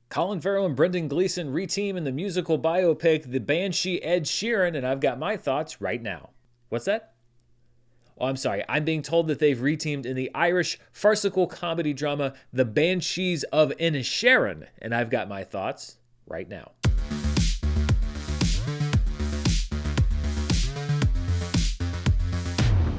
Colin Farrell and Brendan Gleeson reteam in the musical biopic The Banshee Ed Sheeran, and I've got my thoughts right now. What's that? Oh, I'm sorry. I'm being told that they've reteamed in the Irish farcical comedy drama The Banshees of Inisherin, and I've got my thoughts right now.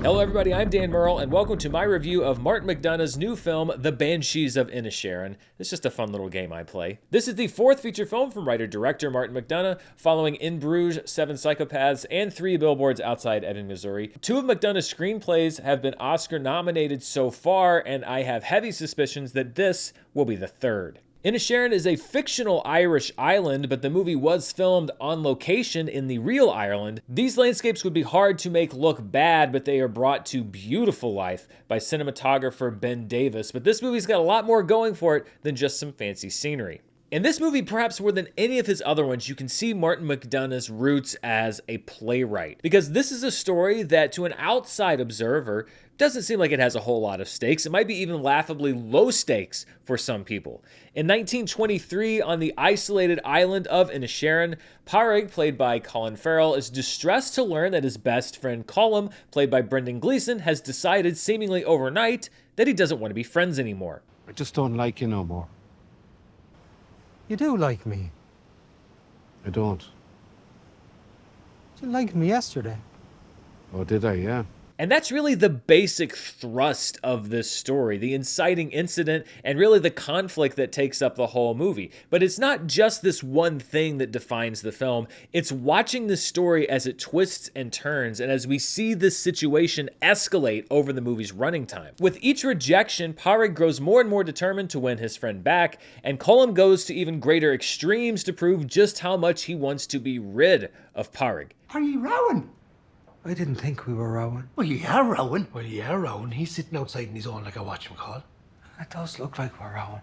Hello everybody, I'm Dan Murrell, and welcome to my review of Martin McDonagh's new film, The Banshees of Inisherin. It's just a fun little game I play. This is the fourth feature film from writer-director Martin McDonagh, following In Bruges, Seven Psychopaths, and Three Billboards Outside Ebbing, Missouri. Two of McDonagh's screenplays have been Oscar-nominated so far, and I have heavy suspicions that this will be the third. Inisherin is a fictional Irish island, but the movie was filmed on location in the real Ireland. These landscapes would be hard to make look bad, but they are brought to beautiful life by cinematographer Ben Davis. But this movie's got a lot more going for it than just some fancy scenery. In this movie, perhaps more than any of his other ones, you can see Martin McDonagh's roots as a playwright. Because this is a story that, to an outside observer, doesn't seem like it has a whole lot of stakes. It might be even laughably low stakes for some people. In 1923, on the isolated island of Inisherin, Farrell, played by Colin Farrell, is distressed to learn that his best friend Colin, played by Brendan Gleeson, has decided seemingly overnight that he doesn't want to be friends anymore. I just don't like you no more. You do like me. I don't. You liked me yesterday. Oh, did I? Yeah. And that's really the basic thrust of this story, the inciting incident and really the conflict that takes up the whole movie. But it's not just this one thing that defines the film. It's watching this story as it twists and turns and as we see this situation escalate over the movie's running time. With each rejection, Farrell grows more and more determined to win his friend back, and Colin goes to even greater extremes to prove just how much he wants to be rid of Farrell. Are you rowing? I didn't think we were rowing. Well, you are rowing. Well, you are rowing. He's sitting outside in his own like a whatchamacall. It does look like we're rowing.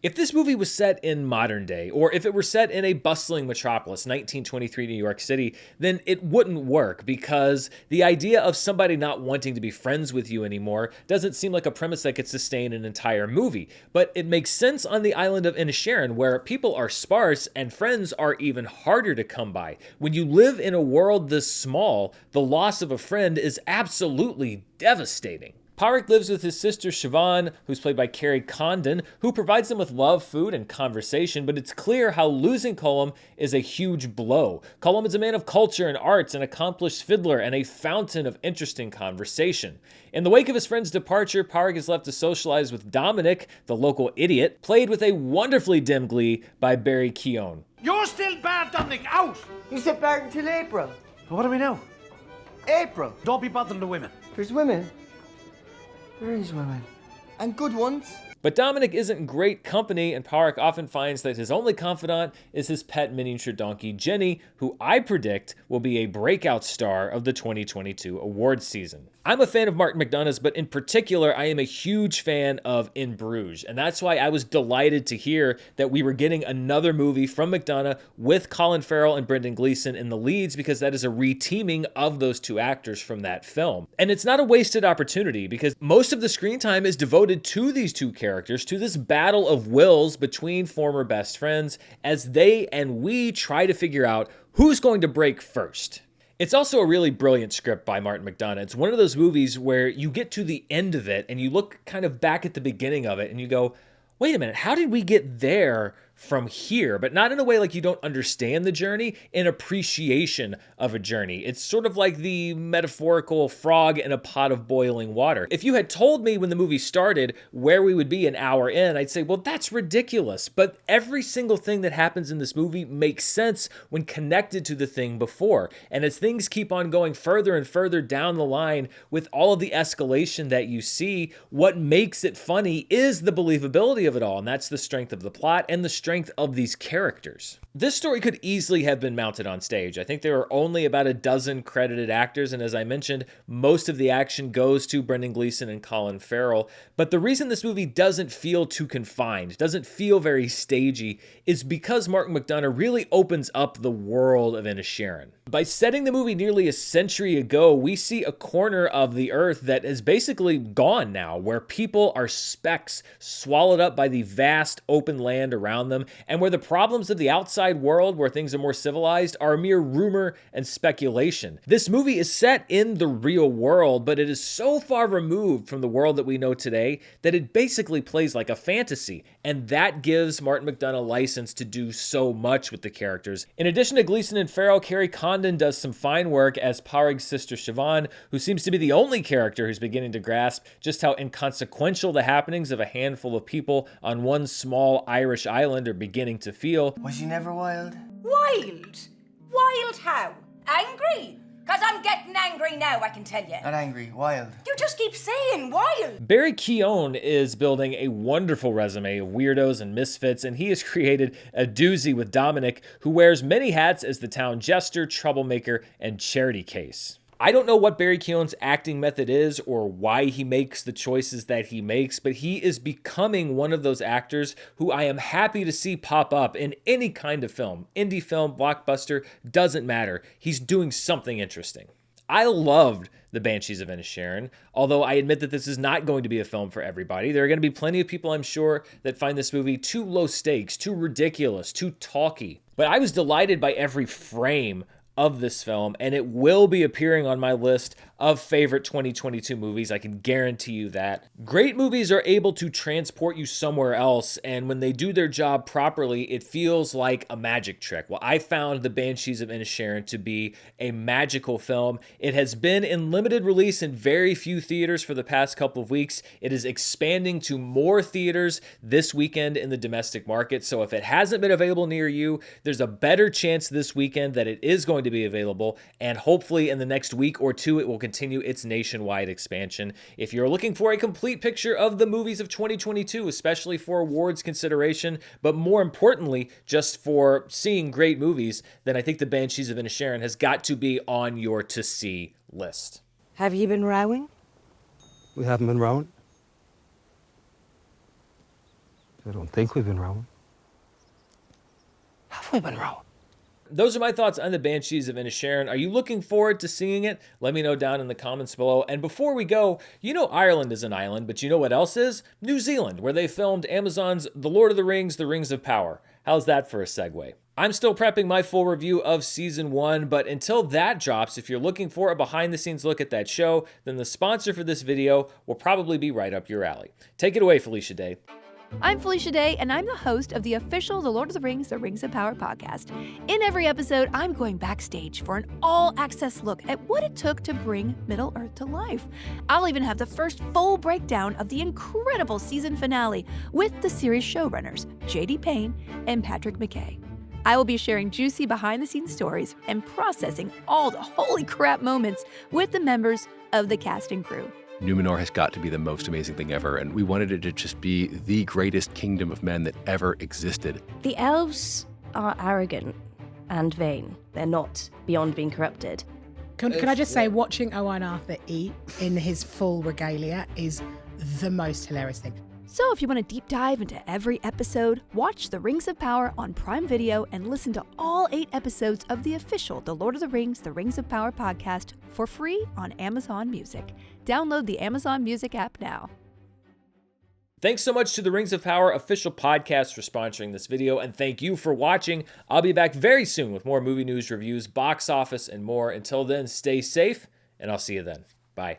If this movie was set in modern day, or if it were set in a bustling metropolis, 1923 New York City, then it wouldn't work because the idea of somebody not wanting to be friends with you anymore doesn't seem like a premise that could sustain an entire movie. But it makes sense on the island of Inisherin, where people are sparse and friends are even harder to come by. When you live in a world this small, the loss of a friend is absolutely devastating. Farrell lives with his sister Siobhan, who's played by Carrie Condon, who provides him with love, food, and conversation, but it's clear how losing Colin is a huge blow. Colin is a man of culture and arts, an accomplished fiddler, and a fountain of interesting conversation. In the wake of his friend's departure, Farrell is left to socialize with Dominic, the local idiot, played with a wonderfully dim glee by Barry Keoghan. You're still bad, Dominic. Out! You said back until April. What do we know? April. Don't be bothering the women. There's women. There is women. And good ones. But Dominic isn't great company, and Farrell often finds that his only confidant is his pet miniature donkey, Jenny, who I predict will be a breakout star of the 2022 awards season. I'm a fan of Martin McDonagh's, but in particular, I am a huge fan of In Bruges, and that's why I was delighted to hear that we were getting another movie from McDonagh with Colin Farrell and Brendan Gleeson in the leads, because that is a reteaming of those two actors from that film. And it's not a wasted opportunity, because most of the screen time is devoted to these two characters, to this battle of wills between former best friends, as they and we try to figure out who's going to break first. It's also a really brilliant script by Martin McDonagh. It's one of those movies where you get to the end of it and you look kind of back at the beginning of it and you go, wait a minute, how did we get there from here? But not in a way like you don't understand the journey, in appreciation of a journey. It's sort of like the metaphorical frog in a pot of boiling water. If you had told me when the movie started where we would be an hour in, I'd say, well, that's ridiculous. But every single thing that happens in this movie makes sense when connected to the thing before. And as things keep on going further and further down the line with all of the escalation that you see, what makes it funny is the believability of it all. And that's the strength of the plot and the strength of these characters. This story could easily have been mounted on stage. I think there are only about a dozen credited actors, and as I mentioned, most of the action goes to Brendan Gleeson and Colin Farrell. But the reason this movie doesn't feel too confined, doesn't feel very stagey, is because Martin McDonagh really opens up the world of Inisherin. By setting the movie nearly a century ago, we see a corner of the earth that is basically gone now, where people are specks swallowed up by the vast open land around them. them, and where the problems of the outside world, where things are more civilized, are a mere rumor and speculation. This movie is set in the real world, but it is so far removed from the world that we know today that it basically plays like a fantasy, and that gives Martin McDonagh license to do so much with the characters. In addition to Gleeson and Farrell, Carrie Condon does some fine work as Parig's sister Siobhan, who seems to be the only character who's beginning to grasp just how inconsequential the happenings of a handful of people on one small Irish island are beginning to feel. Was she never wild? Wild? Wild how? Angry? Because I'm getting angry now, I can tell you. Not angry, wild. You just keep saying wild. Barry Keoghan is building a wonderful resume of weirdos and misfits, and he has created a doozy with Dominic, who wears many hats as the town jester, troublemaker, and charity case. I don't know what Barry Keoghan's acting method is or why he makes the choices that he makes, but he is becoming one of those actors who I am happy to see pop up in any kind of film. Indie film, blockbuster, doesn't matter. He's doing something interesting. I loved the Banshees of Inisherin, although I admit that this is not going to be a film for everybody. There are going to be plenty of people, I'm sure, that find this movie too low stakes, too ridiculous, too talky. But I was delighted by every frame of this film, and it will be appearing on my list of favorite 2022 movies. I can guarantee you that. Great movies are able to transport you somewhere else, and when they do their job properly, it feels like a magic trick. Well, I found The Banshees of Inisherin to be a magical film. It has been in limited release in very few theaters for the past couple of weeks. It is expanding to more theaters this weekend in the domestic market, so if it hasn't been available near you, there's a better chance this weekend that it is going to be available, and hopefully in the next week or two it will continue its nationwide expansion. If you're looking for a complete picture of the movies of 2022, especially for awards consideration, but more importantly, just for seeing great movies, then I think The Banshees of Inisherin has got to be on your to-see list. Have you been rowing? We haven't been rowing. I don't think we've been rowing. Have we been rowing? Those are my thoughts on The Banshees of Inisherin. Are you looking forward to seeing it? Let me know down in the comments below. And before we go, you know Ireland is an island, but you know what else is? New Zealand, where they filmed Amazon's The Lord of the Rings, The Rings of Power. How's that for a segue? I'm still prepping my full review of Season 1, but until that drops, if you're looking for a behind-the-scenes look at that show, then the sponsor for this video will probably be right up your alley. Take it away, Felicia Day. I'm Felicia Day, and I'm the host of the official The Lord of the Rings, The Rings of Power podcast. In every episode, I'm going backstage for an all-access look at what it took to bring Middle-earth to life. I'll even have the first full breakdown of the incredible season finale with the series showrunners, J.D. Payne and Patrick McKay. I will be sharing juicy behind-the-scenes stories and processing all the holy crap moments with the members of the cast and crew. Numenor has got to be the most amazing thing ever, and we wanted it to just be the greatest kingdom of men that ever existed. The elves are arrogant and vain. They're not beyond being corrupted. Can I just say, watching Owen Arthur eat in his full regalia is the most hilarious thing. So if you want to deep dive into every episode, watch The Rings of Power on Prime Video and listen to all 8 episodes of the official The Lord of the Rings, The Rings of Power podcast for free on Amazon Music. Download the Amazon Music app now. Thanks so much to the Rings of Power official podcast for sponsoring this video, and thank you for watching. I'll be back very soon with more movie news, reviews, box office, and more. Until then, stay safe, and I'll see you then. Bye.